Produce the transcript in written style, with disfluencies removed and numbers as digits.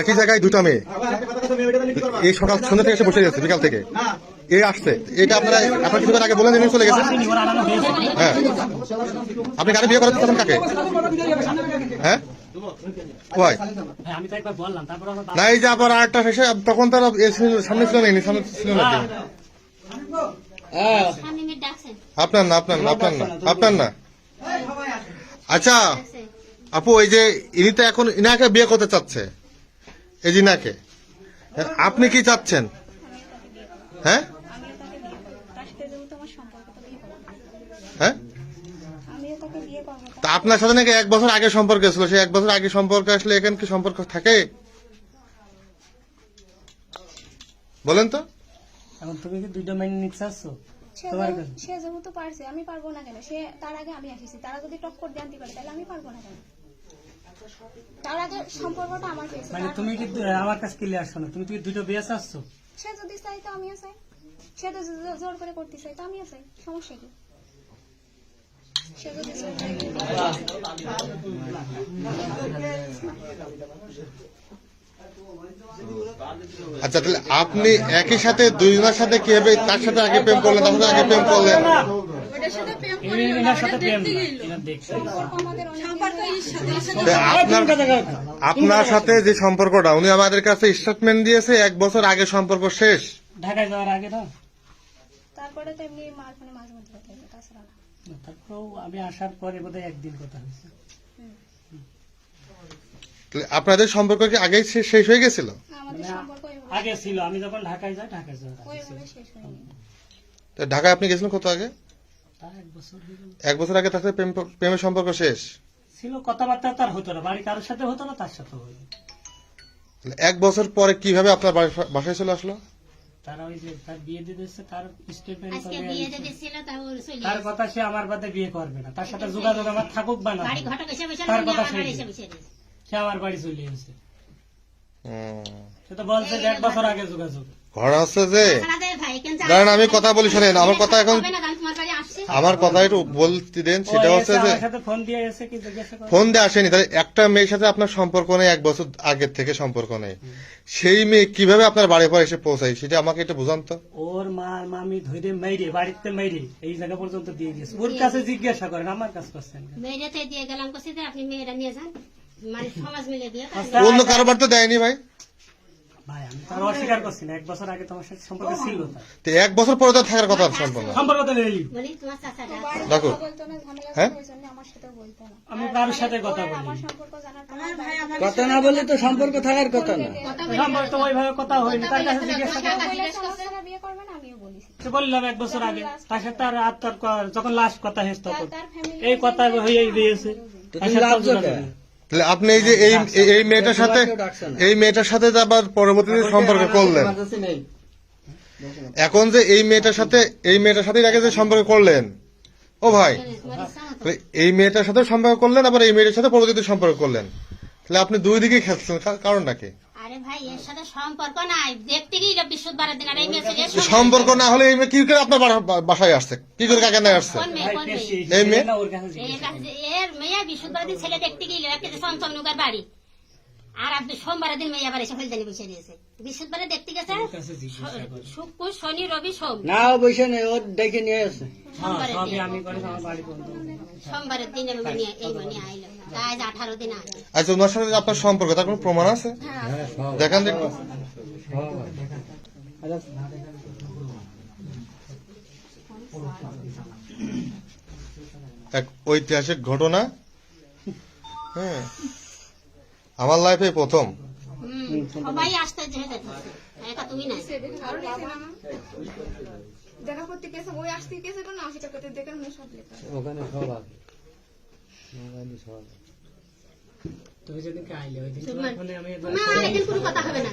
একই জায়গায় দুটা মেয়ে এই সকাল সন্ধ্যা থেকে এসে বসে গেছে, বিকাল থেকে এ আসছে। এটা আপনারা আপনার কিছুক্ষণ আগে বলে দিলেন চলে গেছে। হ্যাঁ, আপনি কারে বিয়ে করাতে চাচ্ছেন? কাকে? হ্যাঁ, না এই যে আবার আরেকটা শেষে তখন তারা সামনে ছিল না, সামনে ছিল না। আপনার না, আপনার না, আপনার না, আপনার না। আচ্ছা আপু, এই যে ইনি তো এখন ইনাকে বিয়ে করতে চাচ্ছে, এই যে ইনাকে, আপনি কি চাচ্ছেন? হ্যাঁ হ্যাঁ, তা আপনার সাথে নাকি 1 বছর আগে সম্পর্ক ছিল, সেই 1 বছর আগে সম্পর্ক আসলে এখানে কি সম্পর্ক থাকে? বলেন তো। এখন তুমি কি দুইটা মাইনে নিতে চাচ্ছ? সে যেহেতু পারছে, আমি পারবো না কেন? সে তার আগে আমি আসিছি, তারা যদি টক্কর দিয়ে আনতে পারে তাহলে আমি পারবো না কেন? তার আগে সম্পর্কটা আমার হয়েছে। মানে তুমি কি আমার কাছে ক্লিয়ার শোনো, তুমি কি দুটো বিয়ে চাচ্ছ? সে যদি চাই তো আমিও চাই, সে তো জোর করে করতে চাই তো আমিও চাই, সমস্যা কি? সে যদি জোর করে আচ্ছা, তাহলে আপনি একই সাথে দুইজনের সাথে কিভাবে তার সাথে আগে প্রেম করলেন, তার সাথে আগে প্রেম করলেন? আপনার সাথে যে সম্পর্কটা, উনি আমাদের কাছে স্টেটমেন্ট দিয়েছে 1 বছর আগে সম্পর্ক শেষ, ঢাকায় যাওয়ার আগে না? তারপরে তো এমনি মার ফোনে মাঝে মধ্যে কথা হতো, তাছাড়া না। তারপরেও আমি আসার পরে বোধহয় একদিন কথা হয়েছে। আপনাদের সম্পর্ক কি আগেই শেষ হয়ে গেছিল? আগে ছিল, আমি যখন ঢাকায় যাই, ঢাকায় যাওয়ার ঢাকায় আপনি গেছিলেন কত আগে? 1 বছর আগে তার সাথে প্রেমের সম্পর্ক শেষ ছিল, কথাবার্তা তার হতো না, বাড়ি কারোর সাথে হতো না, তার সাথে হতো। 1 বছর পরে কিভাবে আপনার বাসায় চলে আসলো? তারা ওই যে তার বিয়ে দিয়ে দিচ্ছে, তার স্টেটমেন্ট তার কথা, সে আমার বাদে বিয়ে করবে না, তার সাথে যোগাযোগ আমার থাকুক বা না, তার কথা সে আমার বাড়ি চলে এসেছে। সে তো বলছে যে 1 বছর আগে যোগাযোগ। ঘর আছে যে দাঁড়ান, আমি কথা বলি, শোনেন আমার কথা, এখন আমার কথা একটু বলতে দেন। সেটা হচ্ছে যে ফোন দিয়ে আসেনি, তাহলে একটা মেয়ের সাথে আপনার সম্পর্ক নেই, 1 বছর আগের থেকে সম্পর্ক নেই, সেই মেয়ে কিভাবে আপনার বাড়ি পর এসে পৌঁছাই, সেটা আমাকে একটু বুঝান তো। ওর মা মামি ধরে মেরে বাড়িতে মেরে এই জায়গা পর্যন্ত দিয়ে গেছে, ওর কাছে জিজ্ঞাসা করেন, আমার কাছে করছেন। অন্য কারোবার তো দেয়নি ভাই। ভাই আমি তার অস্বীকার করছি না, 1 বছর আগে তোমার সাথে সম্পর্ক ছিল, 1 বছর পরে তো থাকার কথা সম্পর্ক তো নেই। দেখো, হ্যাঁ আমি কারোর সাথে কথা বলি, কথা না বলে তো সম্পর্ক থাকার কথা না, সম্পর্ক তো ওইভাবে কথা হয়নি। তার কাছে জিজ্ঞাসা বললাম 1 বছর আগে, তার সাথে আর আত্মার যখন লাস্ট কথা হয়েছে তখন এই কথা হয়ে গিয়েছে। তাহলে আপনি এই যে এই মেয়েটার সাথে আবার পরবর্তীতে সম্পর্ক করলেন, এখন যে এই মেয়েটার সাথে আগে যে সম্পর্ক করলেন, ও ভাই এই মেয়েটার সাথে সম্পর্ক করলেন, আবার এই মেয়েটার সাথে পরবর্তীতে সম্পর্ক করলেন, তাহলে আপনি দুই দিকে খেলছেন, কারণটা কি? আরে ভাই এর সাথে সম্পর্ক নাই, দেখতে গিয়ে বৃহস্পতিবারের দিন আর এই মেয়ে সম্পর্ক না হলে এই মেয়ে কি করে আপনার বাসায় আসছে, কি করে কাকে নিয়ে আসছে? এই মেয়ে এর মেয়ে বৃহস্পতিবারের দিন ছেলে দেখতে গিয়ে চমচমনুকার বাড়ি, আর আপনি সোমবারের দিন মেয়ে আবার এসে ফেলজানি বসে দিয়েছে। বৃহস্পতিবারে দেখতে গেছে, শুক্র শনি রবি সোম না বসে নেই, ওর ডেকে নিয়ে আসে সোমবারের দিন এই মানে আইলো, আজ 18 দিন আগে। আচ্ছা, ওনার সাথে আপনার সম্পর্ক, তার কোনো প্রমাণ আছে? দেখান দেখুন। এক ঐতিহাসিক ঘটনা, হ্যাঁ আমার লাইফে প্রথম। সবাই আসতে একা তুমি না, দেখা করতে গেছে, ওই আসতে গেছে কোনো অস্বীকার করতে দেখেন সব লেখা ওখানে সব আছে, তুমি যেদিনকে আইলে ওই দিন আমি কোনো কথা হবে না।